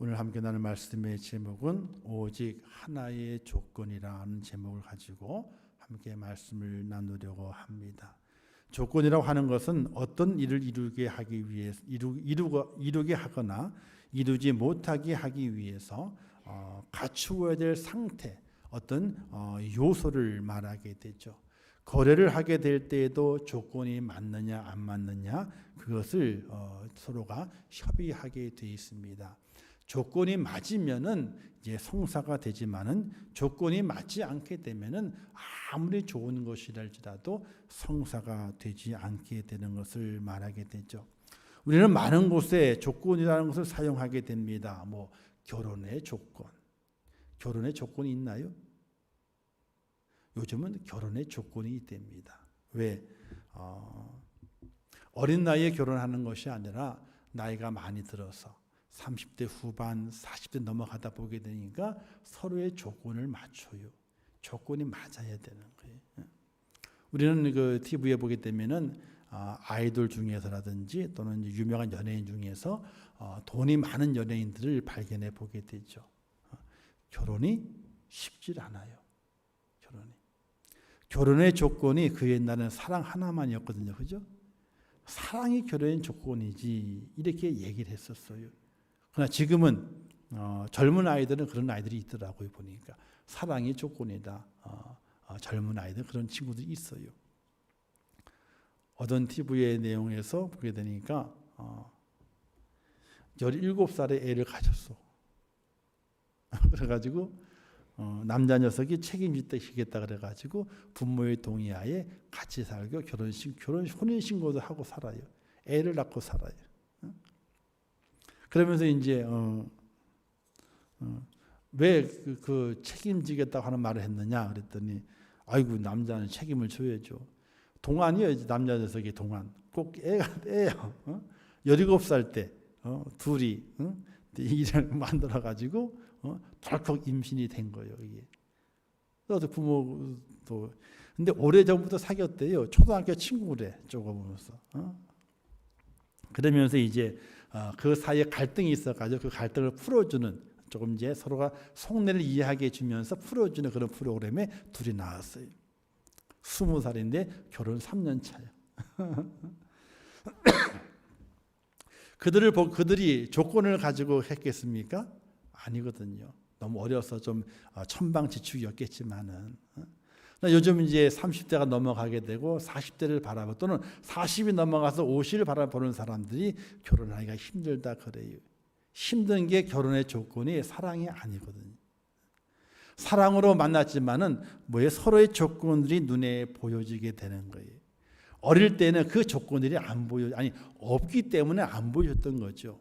오늘 함께 나눌 말씀의 제목은 오직 하나의 조건이라는 제목을 가지고 함께 말씀을 나누려고 합니다. 조건이라고 하는 것은 어떤 일을 이루게 하기 위해서 이루게 하거나 이루지 못하게 하기 위해서 갖추어야 될 상태, 어떤 요소를 말하게 되죠. 거래를 하게 될 때에도 조건이 맞느냐 안 맞느냐 그것을 서로가 협의하게 되어 있습니다. 조건이 맞으면은 이제 성사가 되지만은 조건이 맞지 않게 되면은 아무리 좋은 것이랄지라도 성사가 되지 않게 되는 것을 말하게 되죠. 우리는 많은 곳에 조건이라는 것을 사용하게 됩니다. 뭐 결혼의 조건, 결혼의 조건이 있나요? 요즘은 결혼의 조건이 있답니다. 왜? 어린 나이에 결혼하는 것이 아니라 나이가 많이 들어서 30대 후반, 40대 넘어가다 보게 되니까 서로의 조건을 맞춰요. 조건이 맞아야 되는 거예요. 우리는 그 TV에 보게 되면은 아이돌 중에서라든지 또는 유명한 연예인 중에서 돈이 많은 연예인들을 발견해 보게 되죠. 결혼이 쉽지 않아요. 결혼의 조건이 그 옛날에는 사랑 하나만이었거든요. 그죠? 사랑이 결혼의 조건이지 이렇게 얘기를 했었어요. 그러나 지금은 젊은 아이들은 그런 아이들이 있더라고요. 보니까 사랑이 조건이다. 젊은 아이들 그런 친구들이 있어요. 어떤 TV의 내용에서 보게 되니까 17살의 애를 가졌어. 그래가지고 남자 녀석이 책임지겠다 그래가지고 부모의 동의하에 같이 살고 혼인신고도 하고 살아요. 애를 낳고 살아요. 그러면서 이제 왜 그 책임지겠다고 하는 말을 했느냐 그랬더니 아이고 남자는 책임을 져야죠. 동안이에요. 남자 녀석이 동안. 꼭 애예요. 17살 때 둘이 일을 만들어가지고 덜컥 임신이 된 거예요. 이게. 또 부모도 근데 오래전부터 사귀었대요. 초등학교 친구래. 쪼가보면서. 그러면서 이제 그 사이에 갈등이 있어가지고 그 갈등을 풀어주는 조금 이제 서로가 속내를 이해하게 해주면서 풀어주는 그런 프로그램에 둘이 나왔어요. 20살인데 결혼 3년 차예요. 그들이 조건을 가지고 했겠습니까? 아니거든요. 너무 어려서 좀 천방지축이었겠지만은 요즘 이제 30대가 넘어가게 되고 40대를 바라보 또는 40이 넘어가서 50을 바라보는 사람들이 결혼하기가 힘들다 그래요. 힘든 게 결혼의 조건이 사랑이 아니거든요. 사랑으로 만났지만은 서로의 조건들이 눈에 보여지게 되는 거예요. 어릴 때는 그 조건들이 없기 때문에 안 보였던 거죠.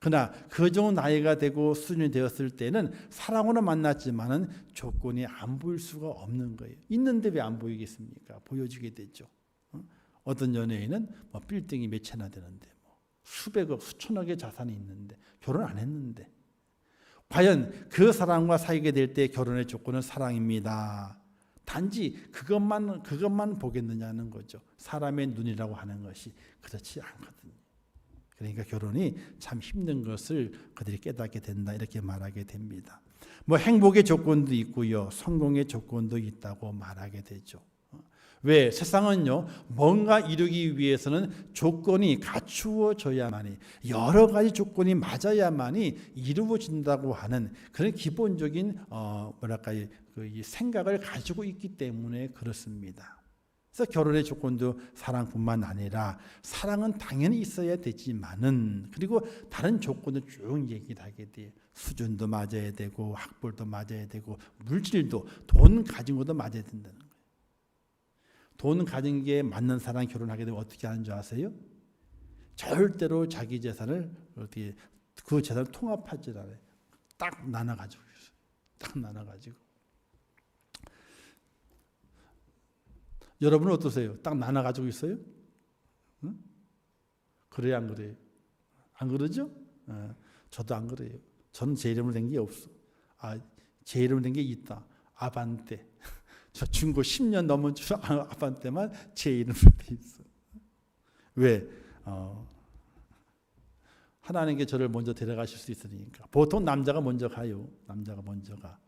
그러나 그 정도 나이가 되고 수준이 되었을 때는 사랑으로 만났지만은 조건이 안 보일 수가 없는 거예요. 있는데 왜 안 보이겠습니까? 보여지게 되죠. 어떤 연예인은 빌딩이 몇 채나 되는데 수백억, 수천억의 자산이 있는데 결혼 안 했는데 과연 그 사람과 사귀게 될 때 결혼의 조건은 사랑입니다. 단지 그것만 보겠느냐는 거죠. 사람의 눈이라고 하는 것이 그렇지 않거든요. 그러니까 결혼이 참 힘든 것을 그들이 깨닫게 된다 이렇게 말하게 됩니다. 행복의 조건도 있고요. 성공의 조건도 있다고 말하게 되죠. 왜? 세상은요. 뭔가 이루기 위해서는 조건이 갖추어져야만이 여러 가지 조건이 맞아야만이 이루어진다고 하는 그런 기본적인 이 생각을 가지고 있기 때문에 그렇습니다. 그래서 결혼의 조건도 사랑뿐만 아니라 사랑은 당연히 있어야 되지만은 그리고 다른 조건도 쭉 얘기를 하게 돼요. 수준도 맞아야 되고 학벌도 맞아야 되고 물질도 돈 가진 것도 맞아야 된다는 거예요. 돈 가진 게 맞는 사람 결혼하게 되면 어떻게 하는 줄 아세요? 절대로 자기 재산을 그 재산을 통합하지 않아요. 딱 나눠가지고 있어요. 딱 나눠가지고. 여러분은 어떠세요? 딱 나눠가지고 있어요? 응? 그래요, 안 그래요? 안 그러죠? 저도 안 그래요. 저는 제 이름으로 된 게 없어. 제 이름으로 된 게 있다. 아반떼. 저 중고 10년 넘은 아반떼만 제 이름으로 돼 있어. 왜? 하나님께 저를 먼저 데려가실 수 있으니까. 보통 남자가 먼저 가요. 남자가 먼저 가.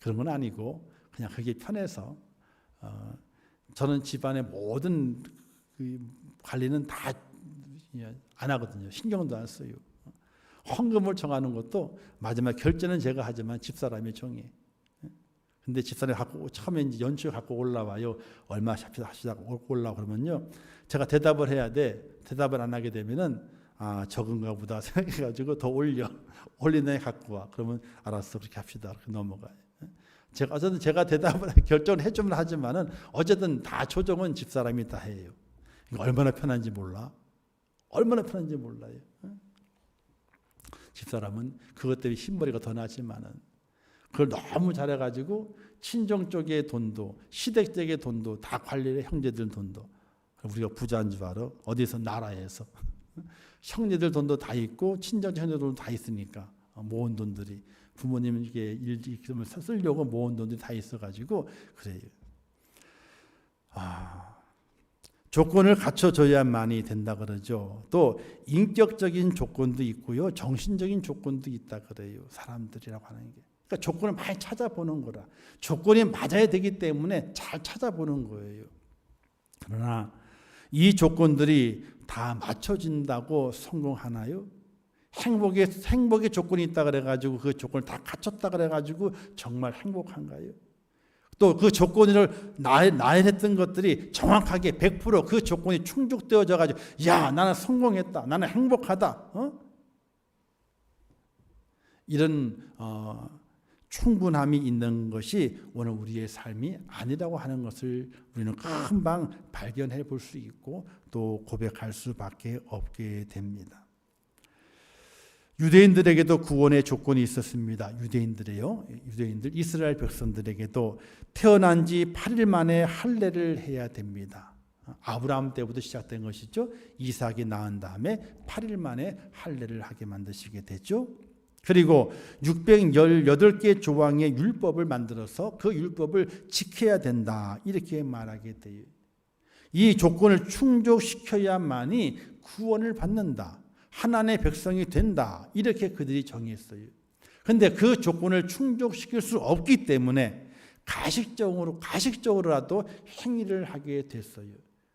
그런 건 아니고 그냥 그게 편해서 저는 집안의 모든 그 관리는 다 안 하거든요. 신경도 안 써요. 헌금을 정하는 것도 마지막 결제는 제가 하지만 집사람이 정해. 근데 집사람이 갖고 처음에 이제 연초에 갖고 올라와요. 얼마 하시다가 올라와 그러면요. 제가 대답을 해야 돼. 대답을 안 하게 되면은 적은가 보다 생각해가지고 더 올리는 애 갖고 와. 그러면 알았어 그렇게 합시다. 그렇게 넘어가요. 어쨌든 제가 대답을 결정을 해주면 하지만은 어쨌든 다 조정은 집사람이 다 해요. 얼마나 편한지 몰라. 얼마나 편한지 몰라요. 집사람은 그것 때문에 흰머리가 더 나지만은 그걸 너무 잘해가지고 친정 쪽의 돈도 시댁 쪽의 돈도 다 관리해. 형제들 돈도. 우리가 부자인 줄 알아. 어디서 나라에서 형제들 돈도 다 있고 친정 형제들 돈도 다 있으니까 모은 돈들이 부모님에게 일을 쓰려고 모은 돈들이 다 있어가지고 그래요. 조건을 갖춰줘야만이 된다 그러죠. 또 인격적인 조건도 있고요. 정신적인 조건도 있다 그래요. 사람들이라고 하는 게. 그러니까 조건을 많이 찾아보는 거라. 조건이 맞아야 되기 때문에 잘 찾아보는 거예요. 그러나 이 조건들이 다 맞춰진다고 성공하나요? 행복의 조건이 있다 그래가지고 그 조건을 다 갖췄다 그래가지고 정말 행복한가요? 또 그 조건을 나열했던 것들이 정확하게 100% 조건이 충족되어져 가지고 야 나는 성공했다. 나는 행복하다. 이런 충분함이 있는 것이 오늘 우리의 삶이 아니라고 하는 것을 우리는 금방 발견해 볼 수 있고 또 고백할 수밖에 없게 됩니다. 유대인들에게도 구원의 조건이 있었습니다. 유대인들 이스라엘 백성들에게도 태어난 지 8일 만에 할례를 해야 됩니다. 아브라함 때부터 시작된 것이죠. 이삭이 낳은 다음에 8일 만에 할례를 하게 만드시게 되죠. 그리고 618개 조항의 율법을 만들어서 그 율법을 지켜야 된다. 이렇게 말하게 돼요. 이 조건을 충족시켜야만이 구원을 받는다. 하나님의 백성이 된다. 이렇게 그들이 정했어요. 그런데 그 조건을 충족시킬 수 없기 때문에 가식적으로라도 행위를 하게 됐어요.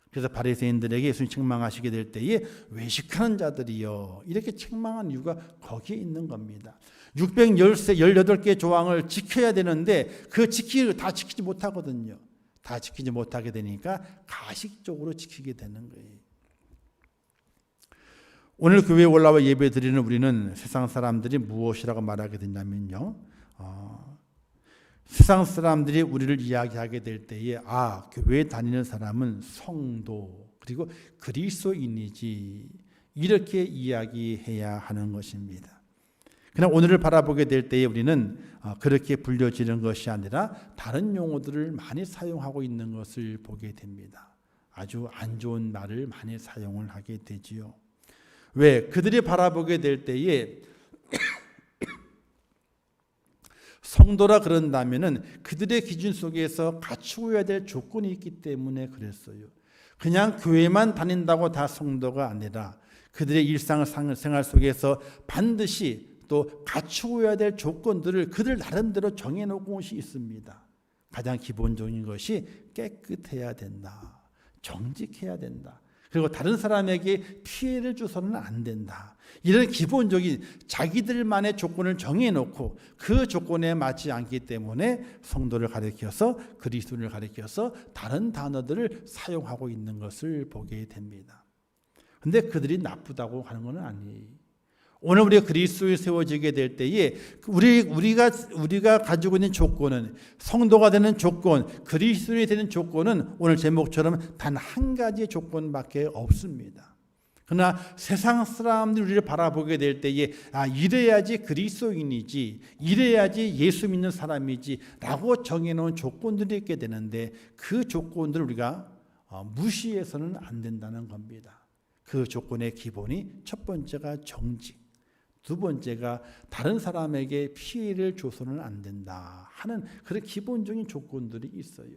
그래서 바리새인들에게 예수님 책망하시게 될 때에 외식하는 자들이요. 이렇게 책망한 이유가 거기에 있는 겁니다. 618개 조항을 지켜야 되는데 다 지키지 못하거든요. 다 지키지 못하게 되니까 가식적으로 지키게 되는 거예요. 오늘 교회에 올라와 예배 드리는 우리는 세상 사람들이 무엇이라고 말하게 되냐면요. 세상 사람들이 우리를 이야기하게 될 때에 교회에 다니는 사람은 성도 그리고 그리스도인이지 이렇게 이야기해야 하는 것입니다. 그러나 오늘을 바라보게 될 때에 우리는 그렇게 불려지는 것이 아니라 다른 용어들을 많이 사용하고 있는 것을 보게 됩니다. 아주 안 좋은 말을 많이 사용을 하게 되지요. 왜? 그들이 바라보게 될 때에 성도라 그런다면은 그들의 기준 속에서 갖추어야 될 조건이 있기 때문에 그랬어요. 그냥 교회만 다닌다고 다 성도가 아니라 그들의 일상생활 속에서 반드시 또 갖추어야 될 조건들을 그들 나름대로 정해놓은 것이 있습니다. 가장 기본적인 것이 깨끗해야 된다. 정직해야 된다. 그리고 다른 사람에게 피해를 줘서는 안 된다. 이런 기본적인 자기들만의 조건을 정해놓고 그 조건에 맞지 않기 때문에 성도를 가리켜서 그리스도를 가리켜서 다른 단어들을 사용하고 있는 것을 보게 됩니다. 그런데 그들이 나쁘다고 하는 건 아니에요. 오늘 우리가 그리스도에 세워지게 될 때에 우리가 가지고 있는 조건은 성도가 되는 조건, 그리스도인이 되는 조건은 오늘 제목처럼 단 한 가지의 조건밖에 없습니다. 그러나 세상 사람들이 우리를 바라보게 될 때에 이래야지 그리스도인이지, 이래야지 예수 믿는 사람이지 라고 정해놓은 조건들이 있게 되는데 그 조건들을 우리가 무시해서는 안 된다는 겁니다. 그 조건의 기본이 첫 번째가 정직, 두 번째가 다른 사람에게 피해를 줘서는 안 된다 하는 그런 기본적인 조건들이 있어요.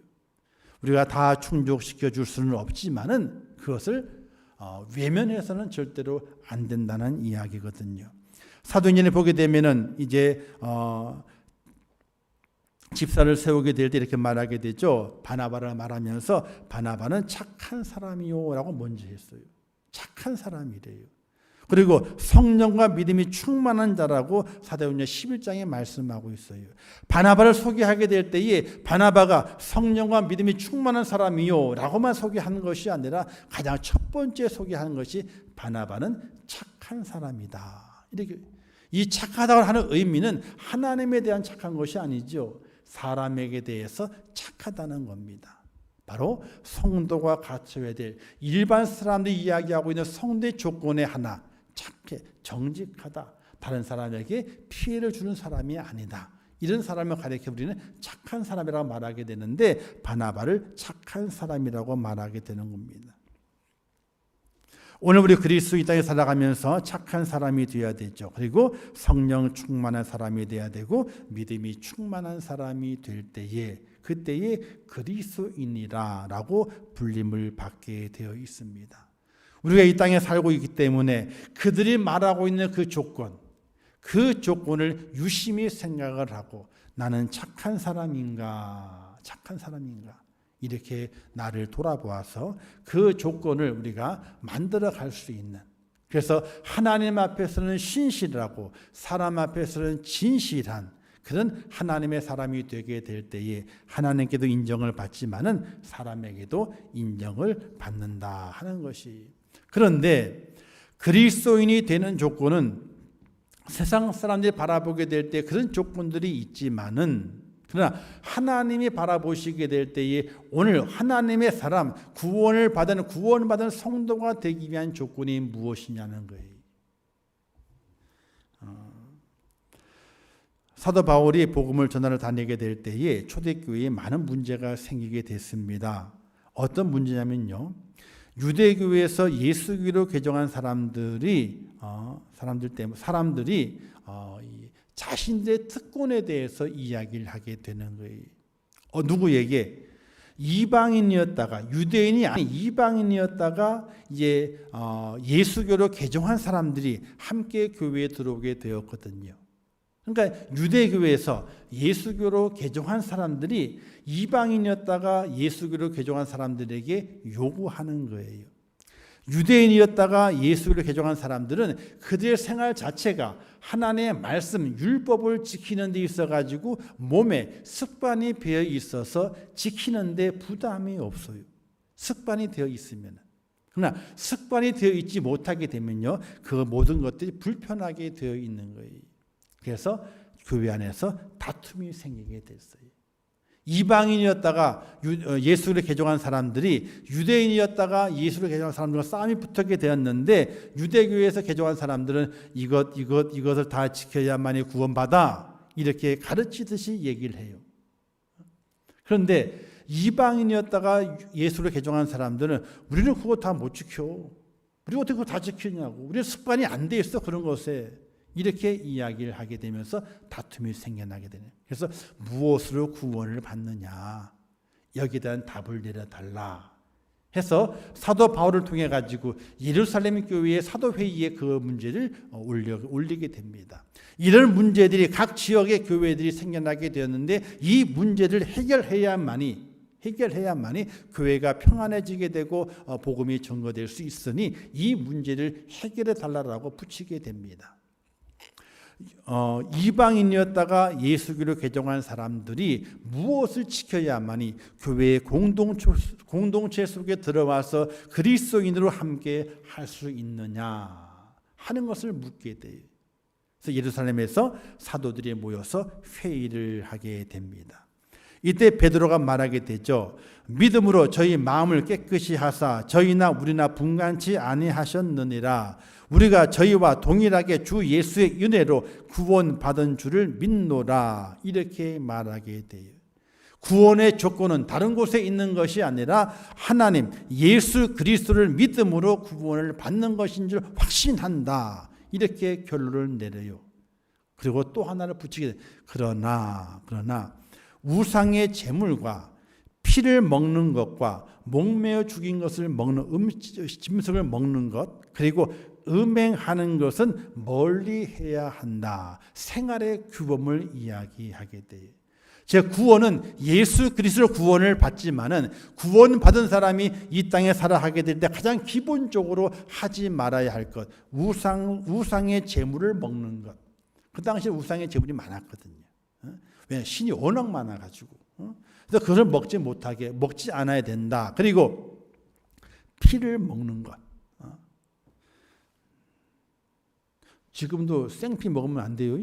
우리가 다 충족시켜 줄 수는 없지만은 그것을 외면해서는 절대로 안 된다는 이야기거든요. 사도행전에 보게 되면은 이제 집사를 세우게 될 때 이렇게 말하게 되죠. 바나바를 말하면서 바나바는 착한 사람이요라고 먼저 했어요. 착한 사람이래요. 그리고 성령과 믿음이 충만한 자라고 사도행전 11장에 말씀하고 있어요. 바나바를 소개하게 될 때에 바나바가 성령과 믿음이 충만한 사람이요 라고만 소개하는 것이 아니라 가장 첫 번째 소개하는 것이 바나바는 착한 사람이다. 이렇게 이 착하다고 하는 의미는 하나님에 대한 착한 것이 아니죠. 사람에게 대해서 착하다는 겁니다. 바로 성도가 갖춰야 될 일반 사람들이 이야기하고 있는 성도의 조건의 하나, 착해, 정직하다, 다른 사람에게 피해를 주는 사람이 아니다. 이런 사람을 가리켜 우리는 착한 사람이라고 말하게 되는데 바나바를 착한 사람이라고 말하게 되는 겁니다. 오늘 우리 그리스도 이 땅에 살아가면서 착한 사람이 되어야 되죠. 그리고 성령 충만한 사람이 되어야 되고 믿음이 충만한 사람이 될 때에 그때에 그리스도인이라고 불림을 받게 되어 있습니다. 우리가 이 땅에 살고 있기 때문에 그들이 말하고 있는 그 조건을 유심히 생각을 하고 나는 착한 사람인가 이렇게 나를 돌아보아서 그 조건을 우리가 만들어 갈 수 있는, 그래서 하나님 앞에서는 신실하고 사람 앞에서는 진실한 그런 하나님의 사람이 되게 될 때에 하나님께도 인정을 받지만은 사람에게도 인정을 받는다 하는 것이. 그런데 그리스도인이 되는 조건은 세상 사람들이 바라보게 될 때 그런 조건들이 있지만은, 그러나 하나님이 바라보시게 될 때에 오늘 하나님의 사람, 구원받은 성도가 되기 위한 조건이 무엇이냐는 거예요. 사도 바울이 복음을 전하러 다니게 될 때에 초대교회에 많은 문제가 생기게 됐습니다. 어떤 문제냐면요, 유대교회에서 예수교로 개종한 사람들이 자신들의 특권에 대해서 이야기를 하게 되는 거예요. 누구에게? 이방인이었다가, 유대인이 아닌 이방인이었다가 이제 예수교로 개종한 사람들이 함께 교회에 들어오게 되었거든요. 그러니까 유대교회에서 예수교로 개종한 사람들이 이방인이었다가 예수교로 개종한 사람들에게 요구하는 거예요. 유대인이었다가 예수교로 개종한 사람들은 그들의 생활 자체가 하나님의 말씀, 율법을 지키는 데 있어가지고 몸에 습관이 배어 있어서 지키는 데 부담이 없어요. 습관이 되어 있으면. 그러나 습관이 되어 있지 못하게 되면요, 그 모든 것들이 불편하게 되어 있는 거예요. 그래서 교회 안에서 다툼이 생기게 됐어요. 이방인이었다가 예수를 개종한 사람들이 유대인이었다가 예수를 개종한 사람들과 싸움이 붙게 되었는데, 유대교회에서 개종한 사람들은 이것을 다 지켜야만이 구원받아, 이렇게 가르치듯이 얘기를 해요. 그런데 이방인이었다가 예수를 개종한 사람들은 우리는 그거 다 못 지켜, 우리가 어떻게 그거 다 지키냐고, 우리는 습관이 안 돼 있어 그런 것에, 이렇게 이야기를 하게 되면서 다툼이 생겨나게 되네요. 그래서 무엇으로 구원을 받느냐, 여기에 대한 답을 내려달라 해서 사도 바울을 통해 가지고 예루살렘 교회의 사도회의에 그 문제를 올리게 됩니다. 이런 문제들이 각 지역의 교회들이 생겨나게 되었는데, 이 문제를 해결해야만이 교회가 평안해지게 되고 복음이 전거될 수 있으니 이 문제를 해결해 달라고 붙이게 됩니다. 이방인이었다가 예수교로 개종한 사람들이 무엇을 지켜야만이 교회의 공동체 속에 들어와서 그리스도인으로 함께 할 수 있느냐 하는 것을 묻게 돼요. 그래서 예루살렘에서 사도들이 모여서 회의를 하게 됩니다. 이때 베드로가 말하게 되죠. 믿음으로 저희 마음을 깨끗이 하사 저희나 우리나 분간치 아니하셨느니라. 우리가 저희와 동일하게 주 예수의 은혜로 구원받은 줄을 믿노라. 이렇게 말하게 돼요. 구원의 조건은 다른 곳에 있는 것이 아니라 하나님 예수 그리스도를 믿음으로 구원을 받는 것인 줄 확신한다. 이렇게 결론을 내려요. 그리고 또 하나를 붙이게 돼요. 그러나 우상의 제물과 피를 먹는 것과 목매어 죽인 것을 먹는 짐승을 먹는 것, 그리고 음행하는 것은 멀리해야 한다. 생활의 규범을 이야기하게 돼요. 제 구원은 예수 그리스도 구원을 받지만은 구원받은 사람이 이 땅에 살아가게 될 때 가장 기본적으로 하지 말아야 할 것, 우상의 재물을 먹는 것. 그 당시에 우상의 재물이 많았거든요. 왜? 신이 워낙 많아가지고. 그래서 그것을 먹지 않아야 된다. 그리고 피를 먹는 것. 지금도 생피 먹으면 안 돼요.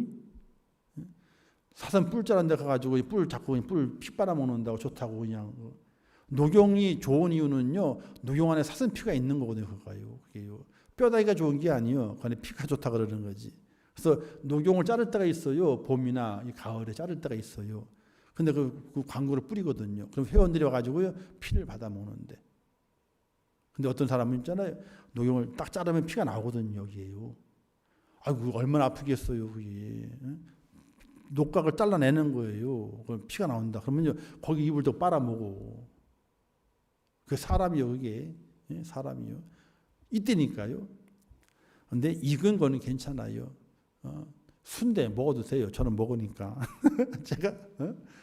사슴 뿔 자란 데 가가지고 뿔 잡고 피 빨아먹는다고 좋다고 그냥. 녹용이 좋은 이유는요, 녹용 안에 사슴 피가 있는 거거든요. 그게요. 뼈다귀가 좋은 게 아니에요. 그 안에 피가 좋다 그러는 거지. 그래서 녹용을 자를 때가 있어요. 봄이나 가을에 자를 때가 있어요. 근데 그 광고를 뿌리거든요. 그럼 회원들이 와가지고요, 피를 받아 먹는데. 근데 어떤 사람은 있잖아요. 녹용을 딱 자르면 피가 나오거든요. 여기에요. 아이고, 얼마나 아프겠어요. 그게. 녹각을 잘라내는 거예요. 그럼 피가 나온다. 그러면요, 거기 입을 또 빨아먹어. 그 사람이요, 그게. 사람이요. 이때니까요. 근데 익은 거는 괜찮아요. 순대 먹어도 돼요. 저는 먹으니까. 제가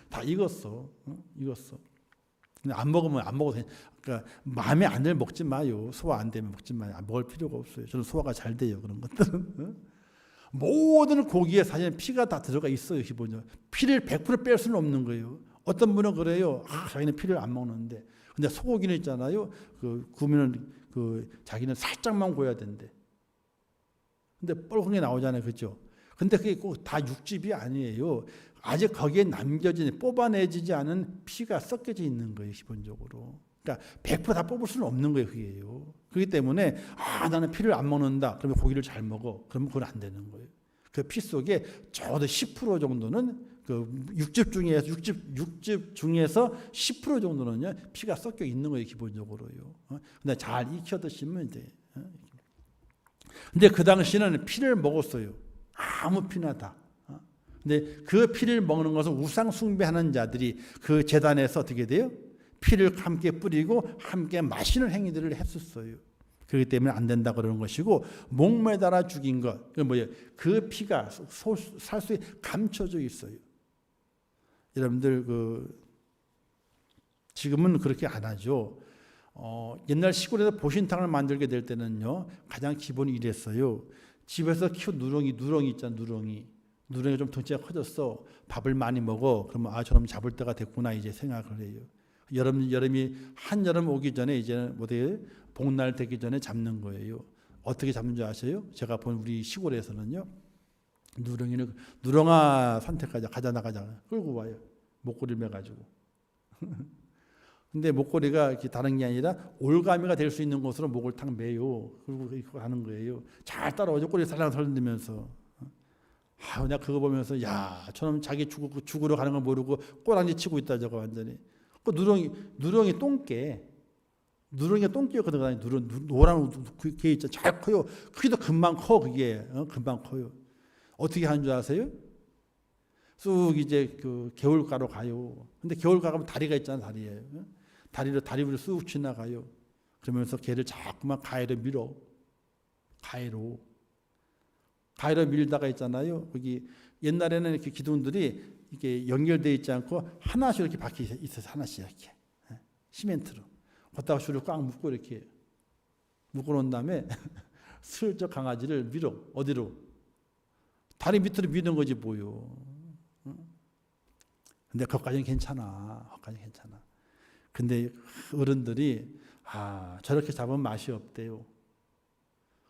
다 익었어. 근데 안 먹으면 안 먹어도 돼. 그러니까 마음에 안 들면 먹지 마요. 소화 안 되면 먹지 마요. 먹을 필요가 없어요. 저는 소화가 잘 돼요. 그런 것들은. 모든 고기에 사실 피가 다 들어가 있어요. 기본적으로. 피를 100% 뺄 수는 없는 거예요. 어떤 분은 그래요. 자기는 피를 안 먹는데. 근데 소고기는 있잖아요. 구우면 자기는 살짝만 구워야 된대. 근데 뻘건 게 나오잖아요. 그렇죠? 근데 그게 꼭 다 육즙이 아니에요. 아직 거기에 뽑아내지지 않은 피가 섞여져 있는 거예요. 기본적으로. 그러니까 100%다 뽑을 수는 없는 거예요. 그게요. 그렇기 때문에 나는 피를 안 먹는다. 그러면 고기를 잘 먹어. 그러면 그건 안 되는 거예요. 그 피 속에 적어도 10% 정도는 그 육즙 중에서 10% 정도는요, 피가 섞여 있는 거예요. 기본적으로요. 근데 잘 익혀 드시면 돼요. 근데 그 당시에는 피를 먹었어요. 아무 피나 다. 근데 그 피를 먹는 것은 우상 숭배하는 자들이 그 제단에서 어떻게 돼요? 피를 함께 뿌리고 함께 마시는 행위들을 했었어요. 그렇기 때문에 안 된다 그러는 것이고, 목매달아 죽인 것, 그 뭐예요? 그 피가 살수에 감춰져 있어요. 여러분들 지금은 그렇게 안 하죠. 옛날 시골에서 보신탕을 만들게 될 때는요, 가장 기본이 이랬어요. 집에서 키운 누렁이 있잖아, 누렁이가 좀 덩치가 커졌어. 밥을 많이 먹어. 그러면 저놈 잡을 때가 됐구나 이제 생각을 해요. 한여름 오기 전에 이제 복날 되기 전에 잡는 거예요. 어떻게 잡는 줄 아세요? 제가 본 우리 시골에서는요, 누렁아 산책하자, 가자 나가자 끌고 와요. 목걸이를 매가지고. 근데 목걸이가 이렇게 다른 게 아니라 올가미가 될 수 있는 곳으로 목을 탁 매요. 그리고 가는 거예요. 잘 따라오죠. 꼬리 살랑 설리면서. 내가 그거 보면서 저놈 자기 죽으러 가는 걸 모르고 꼬랑지 치고 있다 저거 완전히. 그 누렁이 똥개. 누렁이가 똥개거든요. 노란 개 있죠. 잘 커요. 크기도 금방 커 그게. 금방 커요. 어떻게 하는 줄 아세요? 쑥 이제 그 개울가로 가요. 근데 개울가 가면 다리가 있잖아, 다리에. 다리로 쑥 지나가요. 그러면서 개를 자꾸만 가해로 밀어. 가해로 밀다가 있잖아요. 거기 옛날에는 이렇게 기둥들이 이렇게 연결되어 있지 않고 하나씩 이렇게 박혀 있어서 하나씩 이렇게 시멘트로. 걷다가 줄을 꽉 묶고 이렇게 묶어놓은 다음에 슬쩍 강아지를 밀어. 어디로? 다리 밑으로 미는 거지 뭐요. 근데 그것까지는 괜찮아. 근데 어른들이 저렇게 잡으면 맛이 없대요.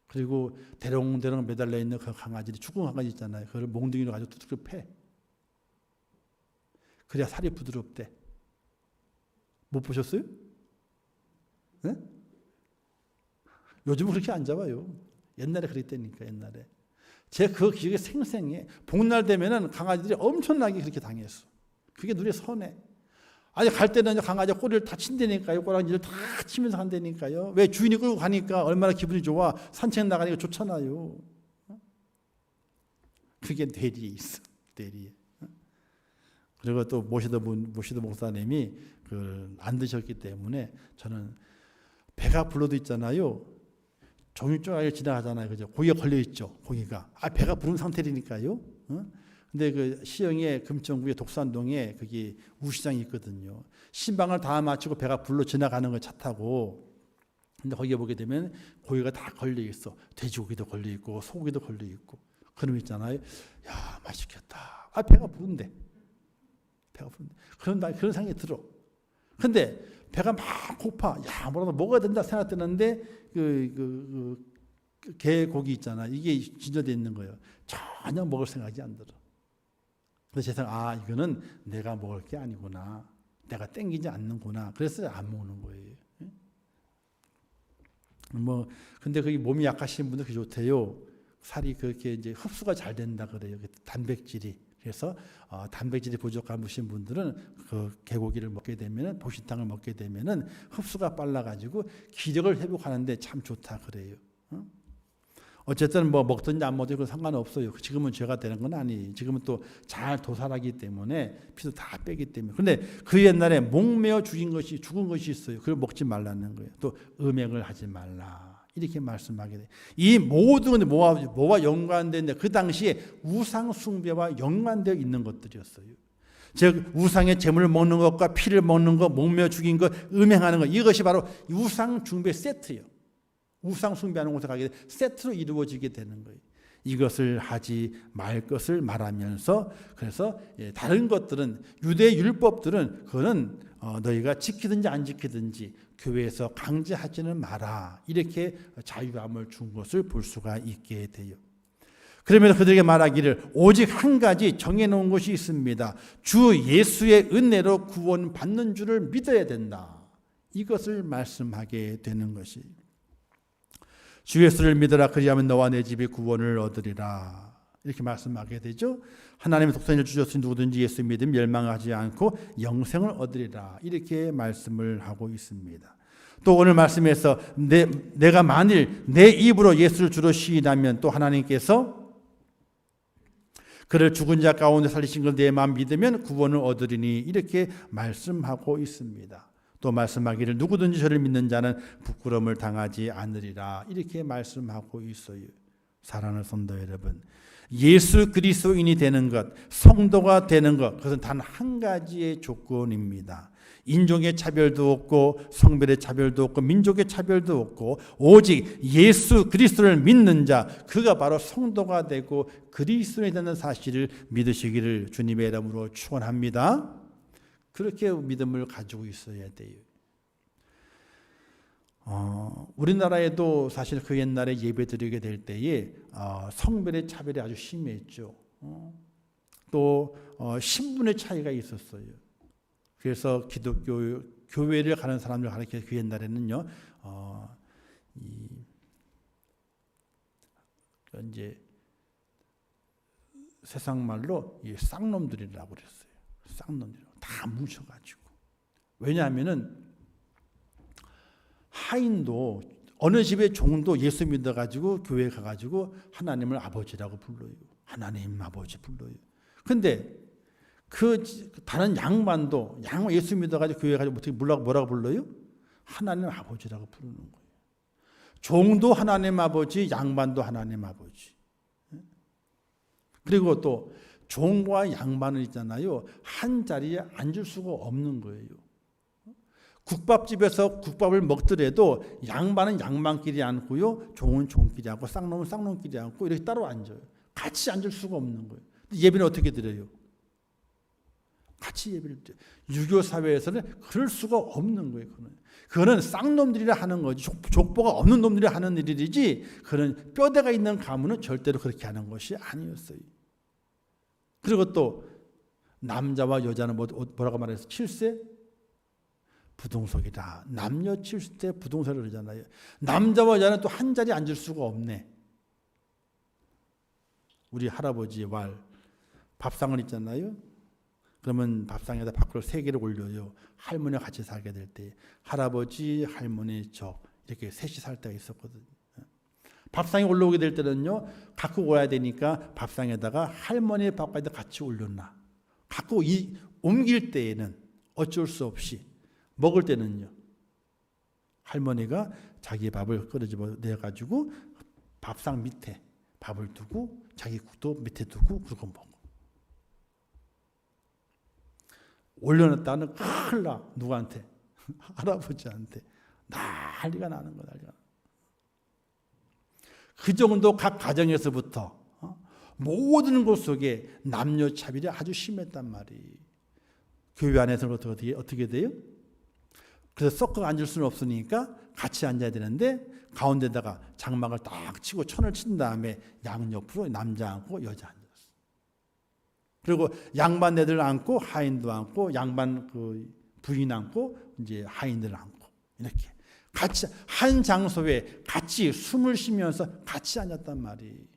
그리고 대롱대롱 매달려 있는 그 강아지들이 죽은 강아지 있잖아요. 그걸 몽둥이로 가지고 툭툭 패. 그래야 살이 부드럽대. 못 보셨어요? 네? 요즘은 그렇게 안 잡아요. 옛날에 그랬다니까, 옛날에. 제가 그 기억이 생생해. 복날 되면은 강아지들이 엄청나게 그렇게 당했어. 그게 눈에 선해. 아니, 갈 때는 강아지가 꼬리를 다 친다니까요. 꼬랑지를 다 치면서 간다니까요. 왜? 주인이 끌고 가니까 얼마나 기분이 좋아. 산책 나가니까 좋잖아요. 그게 뇌리에 있어. 뇌리에. 그리고 또 모시도 목사님이 안 드셨기 때문에 저는 배가 불러도 있잖아요. 종이 쪼가리 지나가잖아요. 그죠? 고기가 걸려 있죠. 고기가. 배가 부른 상태니까요. 근데 그 시흥의 금천구의 독산동에 거기 우시장이 있거든요. 신방을 다 마치고 배가 불러 지나가는 거 차 타고. 근데 거기에 보게 되면 고기가 다 걸려 있어. 돼지고기도 걸려 있고 소고기도 걸려 있고. 그럼 있잖아요. 야, 맛있겠다. 배가 부른데. 그런 생각이 들어. 근데 배가 막 고파. 야, 뭐라도 먹어야 된다 생각되는데 게 고기 있잖아. 이게 진열되어 있는 거예요. 전혀 먹을 생각이 안 들어. 그래서 제 생각, 이거는 내가 먹을 게 아니구나. 내가 땡기지 않는구나. 그래서 안 먹는 거예요. 근데 거기 몸이 약하신 분들 그게 좋대요. 살이 그렇게 이제 흡수가 잘 된다 그래요. 단백질이. 그래서 단백질이 부족하신 분들은 그 개고기를 먹게 되면은 보신탕을 먹게 되면은 흡수가 빨라가지고 기력을 회복하는데 참 좋다 그래요. 어쨌든 먹든지 안 먹든지 상관없어요. 지금은 죄가 되는 건 아니에요. 지금은 또 잘 도살하기 때문에 피도 다 빼기 때문에. 그런데 그 옛날에 목매어 죽은 것이 있어요. 그걸 먹지 말라는 거예요. 또 음행을 하지 말라. 이렇게 말씀하게 돼요. 이 모든 건 뭐와 연관되는데 그 당시에 우상 숭배와 연관되어 있는 것들이었어요. 즉 우상의 재물을 먹는 것과 피를 먹는 것, 목매어 죽인 것, 음행하는 것, 이것이 바로 우상 숭배 세트예요. 우상 숭배하는 곳에 가게 돼 세트로 이루어지게 되는 거예요. 이것을 하지 말 것을 말하면서 그래서 다른 것들은 유대 율법들은 그거는 너희가 지키든지 안 지키든지 교회에서 강제하지는 마라. 이렇게 자유함을 준 것을 볼 수가 있게 돼요. 그러면서 그들에게 말하기를 오직 한 가지 정해놓은 것이 있습니다. 주 예수의 은혜로 구원받는 줄을 믿어야 된다. 이것을 말씀하게 되는 것이. 주 예수를 믿어라. 그리하면 너와 내 집이 구원을 얻으리라. 이렇게 말씀하게 되죠. 하나님의 독생자를 주셨으니 누구든지 예수 믿으면 멸망하지 않고 영생을 얻으리라. 이렇게 말씀을 하고 있습니다. 또 오늘 말씀에서 내가 만일 내 입으로 예수를 주로 시인하면 또 하나님께서 그를 죽은 자 가운데 살리신 걸 내 마음 믿으면 구원을 얻으리니 이렇게 말씀하고 있습니다. 또 말씀하기를 누구든지 저를 믿는 자는 부끄러움을 당하지 않으리라. 이렇게 말씀하고 있어요. 사랑하는 성도 여러분, 예수 그리스도인이 되는 것, 성도가 되는 것, 그것은 단 한 가지의 조건입니다. 인종의 차별도 없고 성별의 차별도 없고 민족의 차별도 없고 오직 예수 그리스도를 믿는 자, 그가 바로 성도가 되고 그리스도인이 되는 사실을 믿으시기를 주님의 이름으로 축원합니다. 그렇게 믿음을 가지고 있어야 돼요. 우리나라에도 사실 그 옛날에 예배 드리게 될 때에 성별의 차별이 아주 심했죠. 또 신분의 차이가 있었어요. 그래서 기독교 교회를 가는 사람들 가르쳐 그 옛날에는요, 이제 세상 말로 쌍놈들이라고 그랬어요. 쌍놈들 다 뭉쳐가지고. 왜냐하면은 하인도 어느 집의 종도 예수 믿어가지고 교회 가가지고 하나님을 아버지라고 불러요. 하나님 아버지 불러요. 근데 그 다른 양반도 예수 믿어가지고 교회 가지고 어떻게 뭐라고 불러요? 하나님 아버지라고 부르는 거예요. 종도 하나님 아버지, 양반도 하나님 아버지. 그리고 또 종과 양반은 있잖아요. 한 자리에 앉을 수가 없는 거예요. 국밥집에서 국밥을 먹더라도 양반은 양반끼리 앉고요. 종은 종끼리 앉고 쌍놈은 쌍놈끼리 앉고 이렇게 따로 앉아요. 같이 앉을 수가 없는 거예요. 예배는 어떻게 드려요? 같이 예배를 드려요. 유교 사회에서는 그럴 수가 없는 거예요. 그거는 쌍놈들이라 하는 거지. 족보가 없는 놈들이 하는 일이지 그런 뼈대가 있는 가문은 절대로 그렇게 하는 것이 아니었어요. 그리고 또 남자와 여자는 뭐라고 말해서 7세 부동석이다. 남녀 7세 부동석을 그러잖아요. 남자와 여자는 또 한 자리에 앉을 수가 없네. 우리 할아버지의 왈 밥상을 있잖아요. 그러면 밥상에다 밥그릇 3개를 올려요. 할머니와 같이 살게 될 때 할아버지, 할머니, 저 이렇게 셋이 살 때가 있었거든요. 밥상에 올라오게 될 때는요, 갖고 와야 되니까 밥상에다가 할머니의 밥까지 같이 올렸나. 갖고 옮길 때에는 어쩔 수 없이, 먹을 때는요, 할머니가 자기 밥을 끓여 내가지고 밥상 밑에 밥을 두고 자기 국도 밑에 두고 그러고 먹어. 올려놨다는 큰일 나. 누구한테? 할아버지한테. 난리가 나는 거야. 난리가. 그 정도 각 가정에서부터 모든 것 속에 남녀 차별이 아주 심했단 말이에요. 교회 안에서는 어떻게 돼요? 그래서 섞어 앉을 수는 없으니까 같이 앉아야 되는데 가운데다가 장막을 딱 치고 천을 친 다음에 양옆으로 남자 앉고 여자 앉았어. 그리고 양반 애들 앉고 하인도 앉고 양반 그 부인 앉고 이제 하인들 앉고 이렇게 같이 한 장소에 같이 숨을 쉬면서 같이 앉았단 말이에요.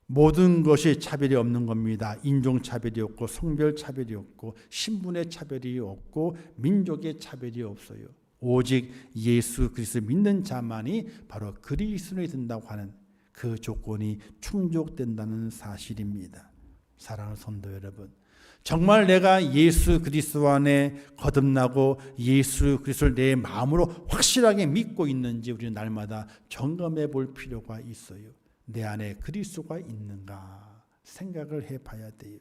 모든 것이 차별이 없는 겁니다. 인종 차별이 없고 성별 차별이 없고 신분의 차별이 없고 민족의 차별이 없어요. 오직 예수 그리스도 믿는 자만이 바로 그리스도인이 된다고 하는 그 조건이 충족된다는 사실입니다. 사랑하는 성도 여러분, 정말 내가 예수 그리스도 안에 거듭나고 예수 그리스도를 내 마음으로 확실하게 믿고 있는지 우리는 날마다 점검해 볼 필요가 있어요. 내 안에 그리스도가 있는가 생각을 해봐야 돼요.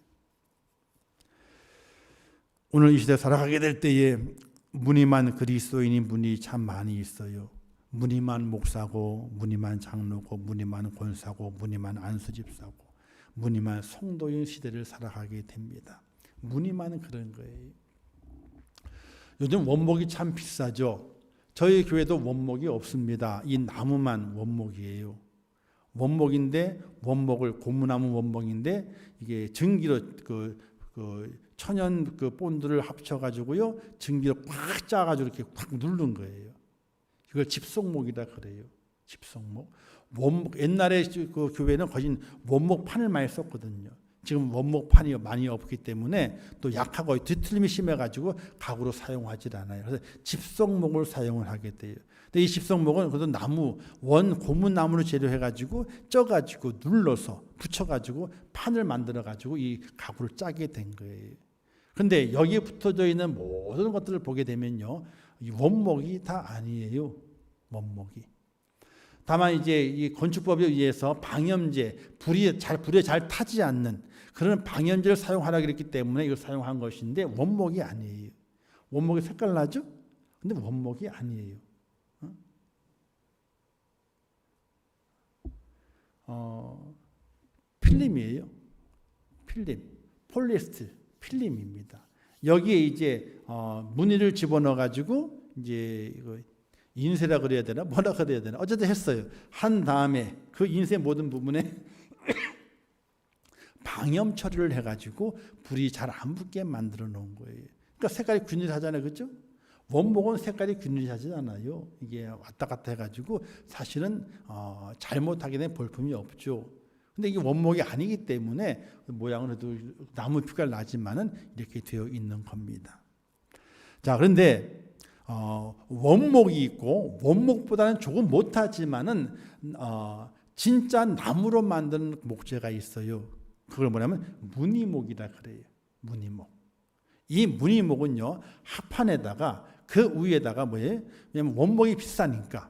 오늘 이 시대 살아가게 될 때에 무늬만 그리스도인인 분이 참 많이 있어요. 무늬만 목사고 무늬만 장로고 무늬만 권사고 무늬만 안수집사고 무늬만 성도인 시대를 살아가게 됩니다. 무늬만 그런 거예요. 요즘 원목이 참 비싸죠. 저희 교회도 원목이 없습니다. 이 나무만 원목이에요. 원목인데 원목을 고무나무 원목인데 이게 증기로 그 천연 그 본드를 합쳐가지고요 증기로 꽉 짜가지고 이렇게 꽉 누른 거예요. 이걸 집속목이라 그래요. 집속목. 원목 옛날에 그 교회는 거진 원목판을 많이 썼거든요. 지금 원목판이 많이 없기 때문에 또 약하고 뒤틀림이 심해가지고 가구로 사용하지 않아요. 그래서 집속목을 사용을 하게 돼요. 근데 이 집속목은 그래도 나무, 고무나무로 재료해가지고 쪄가지고 눌러서 붙여가지고 판을 만들어가지고 이 가구를 짜게 된 거예요. 그런데 여기에 붙어져 있는 모든 것들을 보게 되면요, 이 원목이 다 아니에요. 원목이. 다만 이제 이 건축법에 의해서 방염제, 불에 잘 타지 않는 그런 방염제를 사용하라 그랬기 때문에 이걸 사용한 것인데 원목이 아니에요. 원목이 색깔 나죠? 근데 원목이 아니에요. 필름이에요. 필름, 폴리에스터 필름입니다. 여기에 이제 무늬를 집어넣어 가지고 이제 이거 인쇄라 그래야 되나 뭐라 그래야 되나 어쨌든 했어요. 한 다음에 그 인쇄 모든 부분에 방염 처리를 해가지고 불이 잘 안 붙게 만들어 놓은 거예요. 그러니까 색깔이 균일하잖아요, 그렇죠? 원목은 색깔이 균일하지 않아요. 이게 왔다 갔다 해가지고 사실은 잘못하게 된 볼품이 없죠. 근데 이게 원목이 아니기 때문에 모양은 해도 나무 빛깔 나지만은 이렇게 되어 있는 겁니다. 자, 그런데 원목이 있고 원목보다는 조금 못하지만은 진짜 나무로 만든 목재가 있어요. 그걸 뭐냐면 무늬목이라 그래요. 무늬목. 이 무늬목은요 합판에다가 그 위에다가 뭐예요? 왜냐면 원목이 비싸니까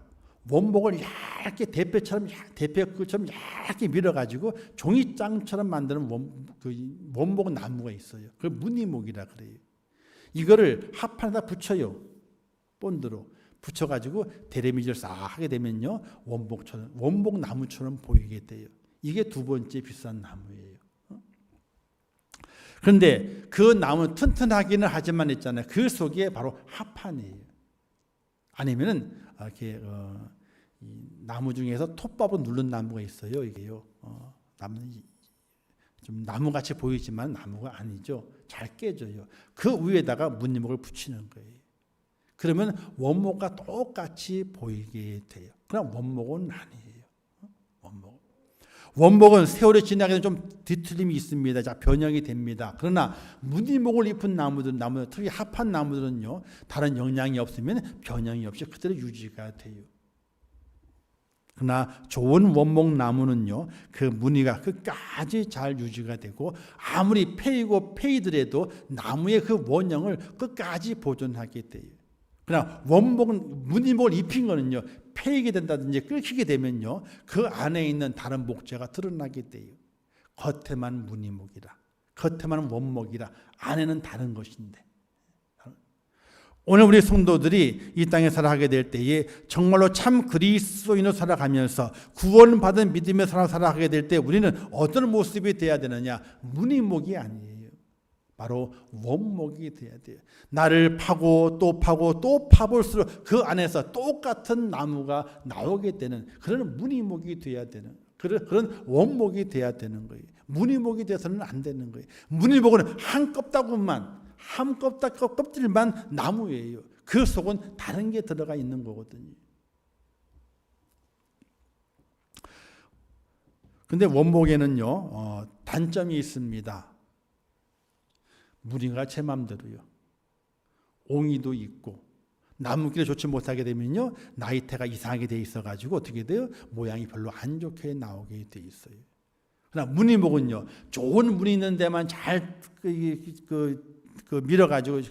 원목을 얇게 대패처럼 얇게 밀어가지고 종이장처럼 만드는 원목 나무가 있어요. 그걸 무늬목이라 그래요. 이거를 합판에다 붙여요. 본드로 붙여가지고 대레미질 싹 하게 되면요 원목 나무처럼 보이게 돼요. 이게 두 번째 비싼 나무예요. 그런데 그 나무는 튼튼하기는 하지만 있잖아요. 그 속에 바로 합판이에요. 아니면은 이렇게 이 나무 중에서 톱밥으로 누른 나무가 있어요. 이게요. 좀 나무같이 보이지만 나무가 아니죠. 잘 깨져요. 그 위에다가 무늬목을 붙이는 거예요. 그러면 원목과 똑같이 보이게 돼요. 그럼 원목은 아니에요. 원목은 세월이 지나게 좀 뒤틀림이 있습니다. 자, 변형이 됩니다. 그러나 무늬목을 입은 나무들, 특히 합판 나무들은요, 다른 영향이 없으면 변형이 없이 그대로 유지가 돼요. 그러나 좋은 원목 나무는요, 그 무늬가 끝까지 잘 유지가 되고 아무리 패이고 패이더라도 나무의 그 원형을 끝까지 보존하게 돼요. 그러나 무늬목을 입힌 거는요, 패이게 된다든지 끓이게 되면요, 그 안에 있는 다른 목재가 드러나게 돼요. 겉에만 무늬목이라, 겉에만 원목이라, 안에는 다른 것인데. 오늘 우리 성도들이 이 땅에 살아가게 될 때에 정말로 참 그리스도인으로 살아가면서 구원받은 믿음의 사람 살아가게 될 때 우리는 어떤 모습이 돼야 되느냐? 무늬목이 아니에요. 바로 원목이 돼야 돼요. 나를 파고 또 파고 또 파볼수록 그 안에서 똑같은 나무가 나오게 되는 그런 무늬목이 돼야 되는 그런 원목이 돼야 되는 거예요. 무늬목이 돼서는 안 되는 거예요. 무늬목은 한 껍질만 나무예요. 그 속은 다른 게 들어가 있는 거거든요. 근데 원목에는요, 단점이 있습니다. 무늬가 제 맘대로요. 옹이도 있고, 나무길에 좋지 못하게 되면요, 나이테가 이상하게 돼 있어가지고 어떻게 돼요? 모양이 별로 안 좋게 나오게 돼 있어요. 그러나 무늬목은요, 좋은 무늬 있는 데만 잘 밀어가지고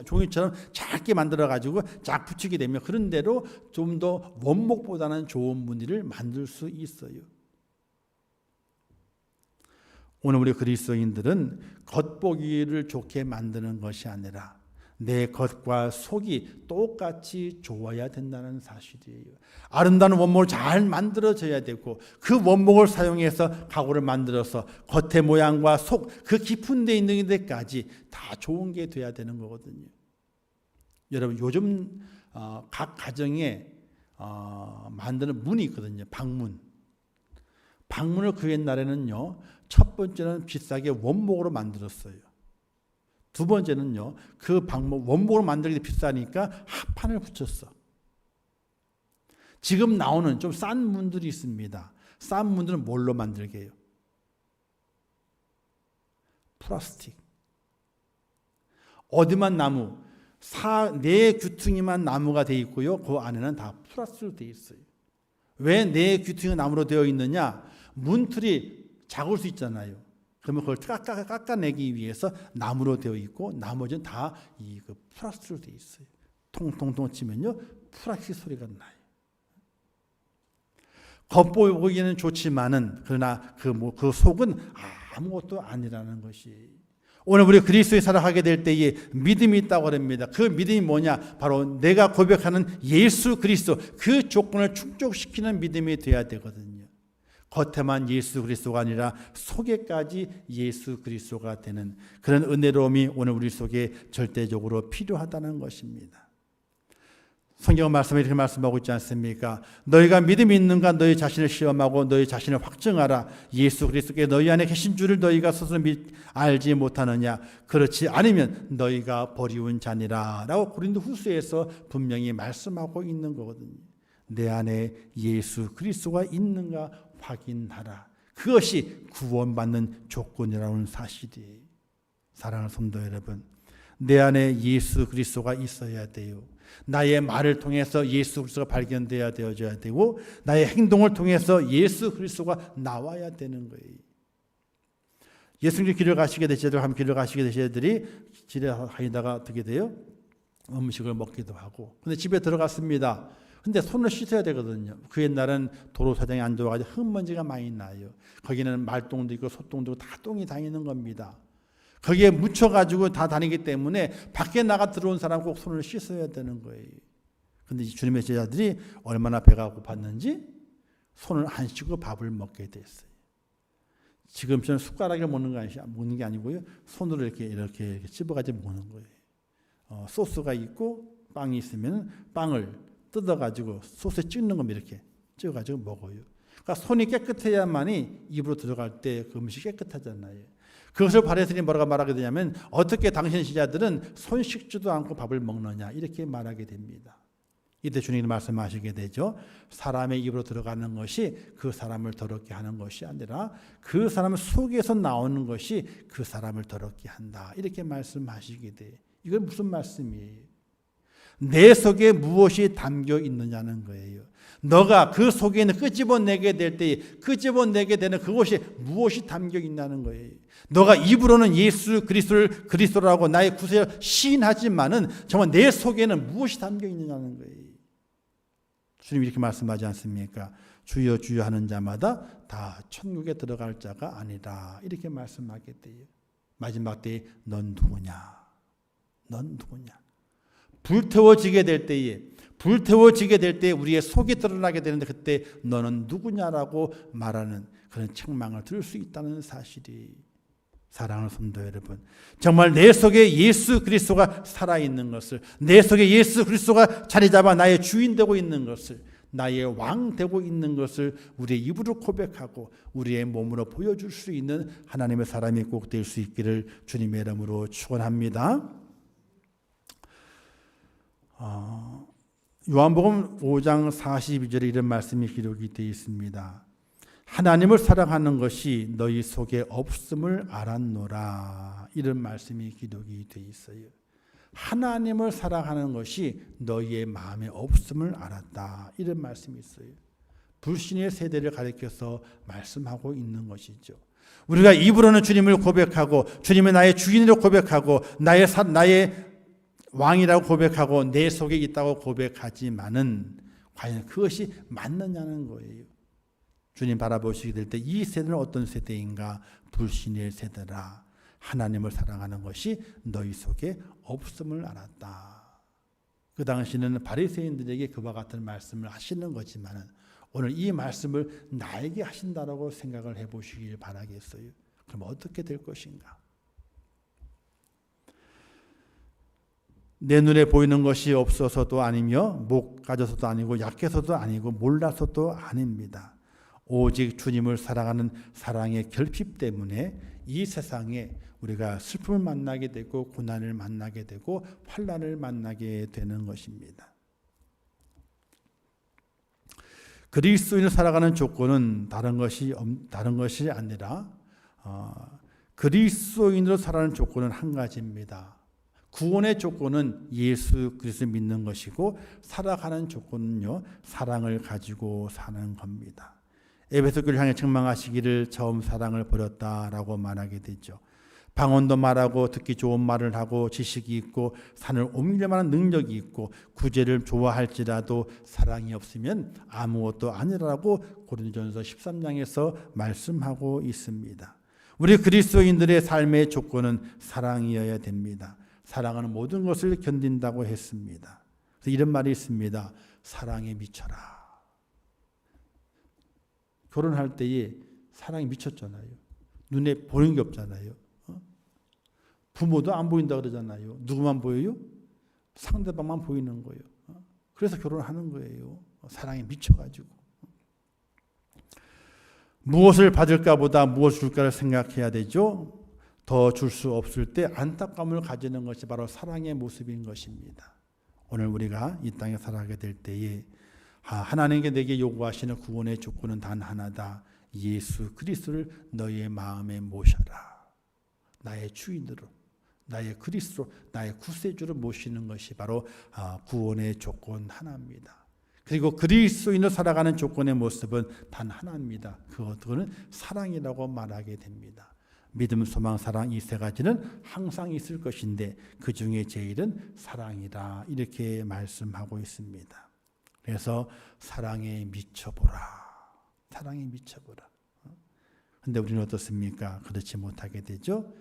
종이처럼 작게 만들어가지고 쫙 붙이게 되면 그런 대로 좀 더 원목보다는 좋은 무늬를 만들 수 있어요. 오늘 우리 그리스도인들은 겉보기를 좋게 만드는 것이 아니라 내 겉과 속이 똑같이 좋아야 된다는 사실이에요. 아름다운 원목을 잘 만들어져야 되고 그 원목을 사용해서 가구를 만들어서 겉의 모양과 속 그 깊은 데 있는 데까지 다 좋은 게 돼야 되는 거거든요. 여러분 요즘 각 가정에 만드는 문이 있거든요. 방문을 그 옛날에는요, 첫 번째는 비싸게 원목으로 만들었어요. 두 번째는요, 그 원목으로 만들기 비싸니까 합판을 붙였어. 지금 나오는 좀 싼 문들이 있습니다. 싼 문들은 뭘로 만들게 해요? 플라스틱. 어디만 나무, 네 귀퉁이만 나무가 되어 있고요. 그 안에는 다 플라스틱으로 되어 있어요. 왜 네 귀퉁이가 나무로 되어 있느냐? 문틀이 작을 수 있잖아요. 그러면 그걸 깎아내기 위해서 나무로 되어 있고 나머지는 다 이 플라스틱으로 되어 있어요. 통통통 치면요, 플라스틱 소리가 나요. 겉보기에는 좋지만은 그러나 그 속은 아무것도 아니라는 것이. 오늘 우리 그리스도에 살아가게 될 때에 믿음이 있다고 합니다. 그 믿음이 뭐냐? 바로 내가 고백하는 예수 그리스도, 그 조건을 충족시키는 믿음이 돼야 되거든요. 겉에만 예수 그리스도가 아니라 속에까지 예수 그리스도가 되는 그런 은혜로움이 오늘 우리 속에 절대적으로 필요하다는 것입니다. 성경 말씀에 이렇게 말씀하고 있지 않습니까? 너희가 믿음이 있는가 너희 자신을 시험하고 너희 자신을 확증하라. 예수 그리스도께 너희 안에 계신 줄을 너희가 스스로 알지 못하느냐? 그렇지 않으면 너희가 버리운 자니라 라고 고린도후서에서 분명히 말씀하고 있는 거거든요. 내 안에 예수 그리스도가 있는가 확인하라. 그것이 구원받는 조건이라는 사실이에요. 사랑하는 성도 여러분, 내 안에 예수 그리스도가 있어야 돼요. 나의 말을 통해서 예수 그리스도가 발견되어야 되고 나의 행동을 통해서 예수 그리스도가 나와야 되는 거예요. 예수님 길을 가시게 되시들 함께 길을 가시게 되시들이 길에 다니다가 어떻게 돼요? 음식을 먹기도 하고. 근데 집에 들어갔습니다. 근데 손을 씻어야 되거든요. 그 옛날은 도로 사장이 안 좋아가지고 흙먼지가 많이 나요. 거기는 말똥도 있고 소똥도 있고 다 똥이 다니는 겁니다. 거기에 묻혀가지고 다 다니기 때문에 밖에 나가 들어온 사람 꼭 손을 씻어야 되는 거예요. 그런데 주님의 제자들이 얼마나 배가 고팠는지 손을 안 씻고 밥을 먹게 됐어요. 지금처럼 숟가락에 먹는 게 아니고요. 손으로 이렇게 찝어가지고 먹는 거예요. 소스가 있고 빵이 있으면 빵을 뜯어가지고 소스에 찍는 겁니다. 이렇게 찍어가지고 먹어요. 그러니까 손이 깨끗해야만이 입으로 들어갈 때 그 음식이 깨끗하잖아요. 그것을 바리새인이 뭐라고 말하게 되냐면 어떻게 당신 제자들은 손 씻지도 않고 밥을 먹느냐 이렇게 말하게 됩니다. 이때 주님이 말씀하시게 되죠. 사람의 입으로 들어가는 것이 그 사람을 더럽게 하는 것이 아니라 그 사람 속에서 나오는 것이 그 사람을 더럽게 한다. 이렇게 말씀하시게 돼요. 이건 무슨 말씀이에요? 내 속에 무엇이 담겨 있느냐는 거예요. 너가 그 속에 있는 끄집어내게 될 때 끄집어내게 되는 그것이 무엇이 담겨 있냐는 거예요. 너가 입으로는 예수 그리스도를 그리스도라고 나의 구세를 시인하지만은 정말 내 속에는 무엇이 담겨 있느냐는 거예요. 주님 이렇게 말씀하지 않습니까? 주여 주여 하는 자마다 다 천국에 들어갈 자가 아니라 이렇게 말씀하게 돼요. 마지막 때에 넌 누구냐? 넌 누구냐? 불태워지게 될 때에 우리의 속이 드러나게 되는데 그때 너는 누구냐라고 말하는 그런 책망을 들을 수 있다는 사실이, 사랑하는 성도 여러분, 정말 내 속에 예수 그리스도가 살아있는 것을, 내 속에 예수 그리스도가 자리 잡아 나의 주인 되고 있는 것을, 나의 왕 되고 있는 것을 우리의 입으로 고백하고 우리의 몸으로 보여줄 수 있는 하나님의 사람이 꼭 될 수 있기를 주님의 이름으로 축원합니다. 요한복음 5장 42절에 이런 말씀이 기록이 되어 있습니다. 하나님을 사랑하는 것이 너희 속에 없음을 알았노라. 이런 말씀이 기록이 되어 있어요. 하나님을 사랑하는 것이 너희의 마음에 없음을 알았다. 이런 말씀이 있어요. 불신의 세대를 가리켜서 말씀하고 있는 것이죠. 우리가 입으로는 주님을 고백하고 주님은 나의 주인으로 고백하고 나의 왕이라고 고백하고 내 속에 있다고 고백하지만은 과연 그것이 맞느냐는 거예요. 주님 바라보시게 될 때 이 세대는 어떤 세대인가? 불신의 세대라. 하나님을 사랑하는 것이 너희 속에 없음을 알았다. 그 당시는 바리새인들에게 그와 같은 말씀을 하시는 거지만은 오늘 이 말씀을 나에게 하신다라고 생각을 해보시길 바라겠어요. 그럼 어떻게 될 것인가? 내 눈에 보이는 것이 없어서도 아니며 못 가져서도 아니고 약해서도 아니고 몰라서도 아닙니다. 오직 주님을 사랑하는 사랑의 결핍 때문에 이 세상에 우리가 슬픔을 만나게 되고 고난을 만나게 되고 환난을 만나게 되는 것입니다. 그리스도인을 살아가는 조건은 다른 것이 아니라 그리스도인으로 살아가는 조건은 한 가지입니다. 구원의 조건은 예수 그리스도를 믿는 것이고 살아가는 조건은요, 사랑을 가지고 사는 겁니다. 에베소 교회를 향해 책망하시기를 처음 사랑을 버렸다라고 말하게 되죠. 방언도 말하고 듣기 좋은 말을 하고 지식이 있고 산을 옮길 만한 능력이 있고 구제를 좋아할지라도 사랑이 없으면 아무것도 아니라고 고린도전서 13장에서 말씀하고 있습니다. 우리 그리스도인들의 삶의 조건은 사랑이어야 됩니다. 사랑하는 모든 것을 견딘다고 했습니다. 그래서 이런 말이 있습니다. 사랑에 미쳐라. 결혼할 때에 사랑이 미쳤잖아요. 눈에 보이는 게 없잖아요. 부모도 안 보인다 그러잖아요. 누구만 보여요? 상대방만 보이는 거예요. 그래서 결혼하는 거예요. 사랑에 미쳐가지고. 무엇을 받을까 보다 무엇을 줄까를 생각해야 되죠. 더 줄 수 없을 때 안타까움을 가지는 것이 바로 사랑의 모습인 것입니다. 오늘 우리가 이 땅에 살아가게 될 때에 하나님께 내게 요구하시는 구원의 조건은 단 하나다. 예수 그리스도를 너희의 마음에 모셔라. 나의 주인으로, 나의 그리스도, 나의 구세주로 모시는 것이 바로 구원의 조건 하나입니다. 그리고 그리스도인으로 살아가는 조건의 모습은 단 하나입니다. 그것은 사랑이라고 말하게 됩니다. 믿음, 소망, 사랑 이 세 가지는 항상 있을 것인데 그 중에 제일은 사랑이다. 이렇게 말씀하고 있습니다. 그래서 사랑에 미쳐보라. 사랑에 미쳐보라. 근데 우리는 어떻습니까? 그렇지 못하게 되죠.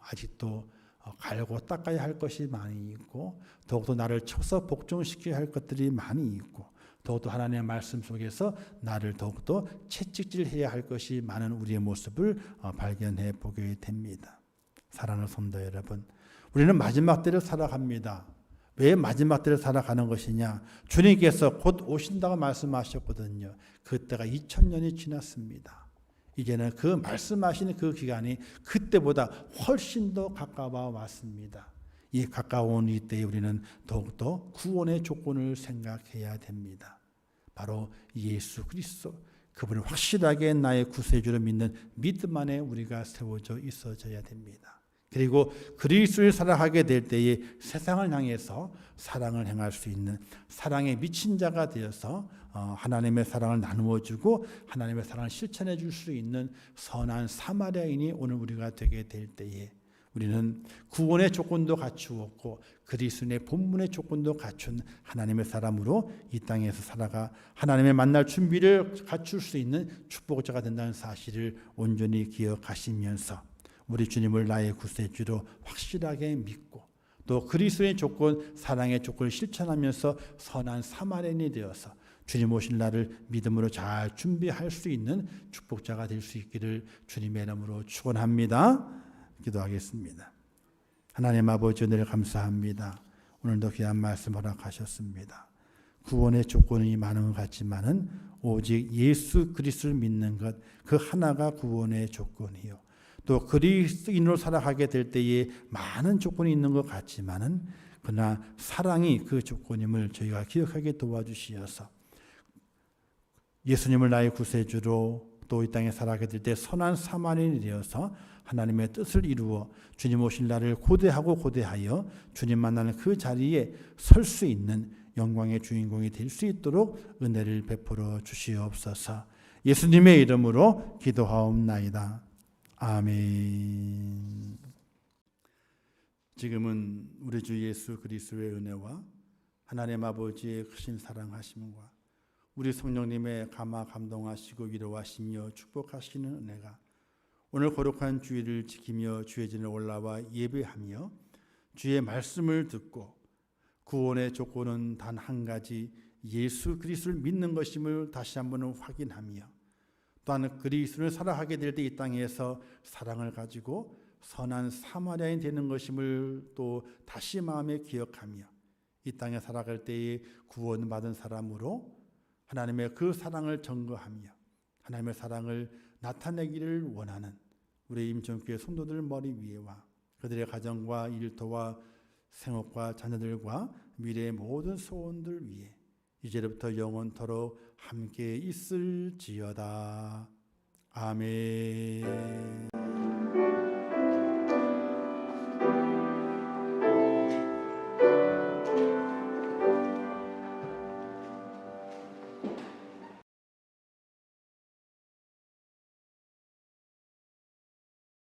아직도 갈고 닦아야 할 것이 많이 있고 더욱더 나를 쳐서 복종시켜야 할 것들이 많이 있고 더욱더 하나님의 말씀 속에서 나를 더욱더 채찍질해야 할 것이 많은 우리의 모습을 발견해 보게 됩니다. 사랑하는 성도 여러분, 우리는 마지막 때를 살아갑니다. 왜 마지막 때를 살아가는 것이냐? 주님께서 곧 오신다고 말씀하셨거든요. 그때가 2000년이 지났습니다. 이제는 그 말씀하시는 그 기간이 그때보다 훨씬 더 가까워 왔습니다. 이 가까운 이때에 우리는 더욱더 구원의 조건을 생각해야 됩니다. 바로 예수 그리스도, 그분을 확실하게 나의 구세주로 믿는 믿음 안에 우리가 세워져 있어져야 됩니다. 그리고 그리스도를 살아가게 될 때에 세상을 향해서 사랑을 행할 수 있는 사랑에 미친 자가 되어서 하나님의 사랑을 나누어 주고 하나님의 사랑을 실천해 줄 수 있는 선한 사마리아인이 오늘 우리가 되게 될 때에 우리는 구원의 조건도 갖추었고 그리스도의 본문의 조건도 갖춘 하나님의 사람으로 이 땅에서 살아가 하나님의 만날 준비를 갖출 수 있는 축복자가 된다는 사실을 온전히 기억하시면서 우리 주님을 나의 구세주로 확실하게 믿고 또 그리스도의 조건, 사랑의 조건을 실천하면서 선한 사마리아인이 되어서 주님 오실 날을 믿음으로 잘 준비할 수 있는 축복자가 될 수 있기를 주님의 이름으로 축원합니다. 기도하겠습니다. 하나님 아버지 은혜를 감사합니다. 오늘도 귀한 말씀 허락하셨습니다. 구원의 조건이 많은 것 같지만은 오직 예수 그리스도를 믿는 것 그 하나가 구원의 조건이요. 또 그리스도인으로 살아가게 될 때에 많은 조건이 있는 것 같지만은 그러나 사랑이 그 조건임을 저희가 기억하게 도와주시어서 예수님을 나의 구세주로 또 이 땅에 살아가게 될 때 선한 사마리아인이 되어서 하나님의 뜻을 이루어 주님 오실 날을 고대하여 주님 만나는 그 자리에 설 수 있는 영광의 주인공이 될 수 있도록 은혜를 베풀어 주시옵소서. 예수님의 이름으로 기도하옵나이다. 아멘. 지금은 우리 주 예수 그리스도의 은혜와 하나님 아버지의 크신 사랑하심과 우리 성령님의 감화 감동하시고 위로하시며 축복하시는 은혜가 오늘 거룩한 주일을 지키며 주의 전에 올라와 예배하며 주의 말씀을 듣고 구원의 조건은 단 한 가지 예수 그리스도를 믿는 것임을 다시 한번 확인하며 또한 그리스도를 살아가게 될 때 이 땅에서 사랑을 가지고 선한 사마리아인 되는 것임을 또 다시 마음에 기억하며 이 땅에 살아갈 때에 구원받은 사람으로 하나님의 그 사랑을 증거하며 하나님의 사랑을 나타내기를 원하는 우리 임종교회 성도들 머리 위에와 그들의 가정과 일터와 생업과 자녀들과 미래의 모든 소원들 위에 이제부터 영원토록 함께 있을지어다. 아멘.